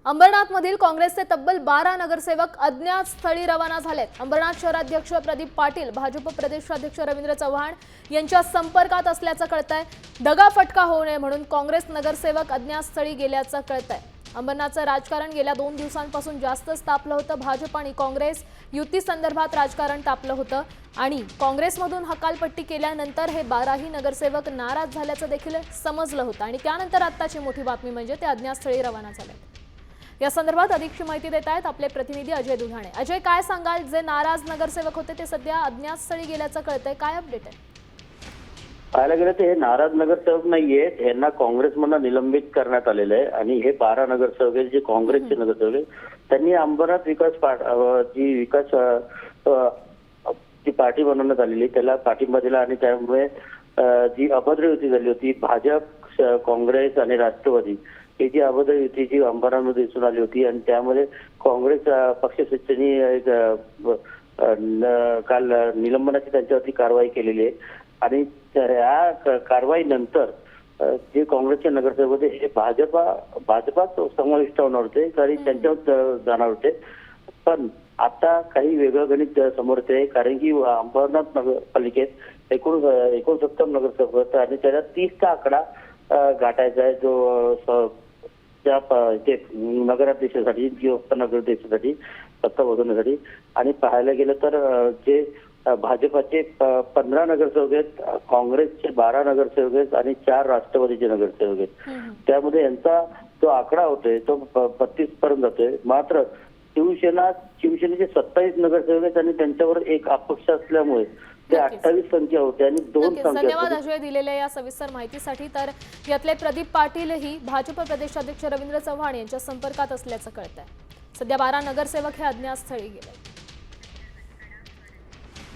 अंबरनाथमधील काँग्रेसचे तब्बल 12 नगरसेवक अज्ञात स्थळी रवाना झालेत। अंबरनाथ शहराध्यक्ष प्रदीप पाटील, भाजप प्रदेशाध्यक्ष रवींद्र चव्हाण यांच्या संपर्कात असल्याचं कळतंय। दगाफटका होऊ नये म्हणून काँग्रेस नगरसेवक अज्ञात स्थळी गेल्याचं कळतंय। अंबरनाथचं राजकारण गेल्या 2 दिवसांपासून जास्तच तापलं होतं। भाजप आणि काँग्रेस युती संदर्भात राजकारण तापलं होतं आणि काँग्रेसमधून हकालपट्टी केल्यानंतर हे 12ही नगरसेवक नाराज झाल्याचं देखील समजलं होतं आणि त्यानंतर आत्ताची मोठी बातमी म्हणजे ते अज्ञात स्थळी रवाना झाले। या संदर्भात अधिकची माहिती देत आहेत आपले प्रतिनिधी अजय दुधाणे। अजय, काय सांगाल, जे नाराज नगरसेवक होते ते सध्या अज्ञात स्थळी गेल्याचं कळतंय, काय अपडेट आहे? पाहायला गेलं तर हे नाराज नगरसेवक नाहीयेत, यांना काँग्रेसमधून निलंबित करण्यात आलेलं आहे आणि हे 12 नगरसेवक आहेत जे काँग्रेसचे नगरसेवक आहेत। त्यांनी अंबरनाथ जी पार्टी बनवण्यात आलेली त्याला पाठिंबा दिला आणि त्यामुळे जी अभद्र युती झाली होती भाजप, काँग्रेस आणि राष्ट्रवादी ही जी अभद्र युती जी अंबरनाथमध्ये दिसून आली होती आणि त्यामध्ये काँग्रेस पक्षश्रेष्ठींनी काल निलंबनाची त्यांच्यावरती कारवाई केलेली आहे आणि या कारवाईनंतर जे काँग्रेसचे नगरसेवक होते हे भाजपात समाविष्ट होणार होते कारण त्यांच्यावर जाणार होते। पण आता काही वेगळं गणित समोर येते कारण की अंबरनाथ नगरपालिकेत 69 नगरसेवक होते आणि त्याला 30चा आकडा गाठायचा आहे जो त्या नगराध्यक्षासाठी किंवा नगराध्यक्षासाठी सत्ता बदलण्यासाठी। आणि पाहायला गेलं तर जे भाजपाचे 15 नगरसेवक आहेत, काँग्रेसचे 12 नगरसेवक आहेत आणि 4 राष्ट्रवादीचे नगरसेवक आहेत। त्यामध्ये यांचा जो आकडा होतोय तो 32 पर्यंत जातोय। मात्र शिवसेनेचे 27 नगरसेवक आहेत आणि त्यांच्यावर एक अपक्ष असल्यामुळे ते 28 संख्या होते आणि 2 संख्या। धन्यवाद अजय दिलेल्या या सविस्तर माहितीसाठी। तर यातले प्रदीप पाटील ही भाजप प्रदेशाध्यक्ष रवींद्र चव्हाण यांच्या संपर्कात असल्याचं कळतंय। सध्या 12 नगरसेवक हे अज्ञात स्थळी गेले।